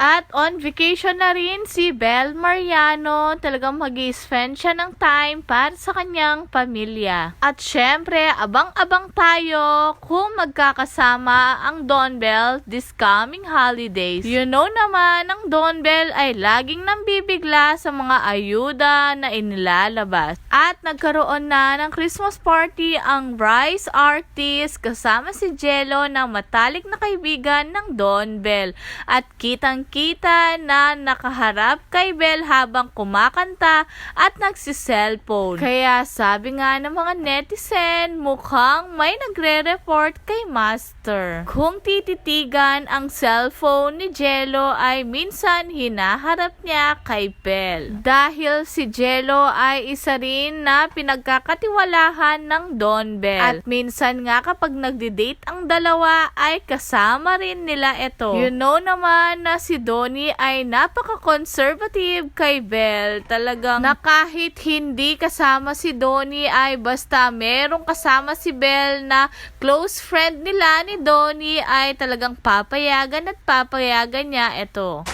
At on vacation na rin si Bel Mariano, talagang mag-i-spend siya ng time para sa kanyang pamilya. At syempre, abang-abang tayo kung magkakasama ang Don Bell this coming holidays. You know naman, ang Don Bell ay laging nambibigla sa mga ayuda na inilalabas. At nagkaroon na ng Christmas party ang Rice Artist kasama si Jello na matalik na kaibigan ng Don Bell. At kitang-kita na nakaharap kay Bell habang kumakanta at nagsiselfone. Kaya sabi nga ng mga netizen, mukhang may nagre-report kay Master. Kung tititigan ang cellphone ni Jello ay minsan hinaharap niya kay Bell. Dahil si Jello ay isa rin na pinagkakatiwalahan ng Don Bell. At minsan nga kapag nagdi-date ang dalawa ay kasama rin nila ito. You know naman na si Donnie ay napaka-conservative kay Bell. Talagang na kahit hindi kasama si Donnie ay basta merong kasama si Bell na close friend nila ni Donnie ay talagang papayagan at papayagan niya ito.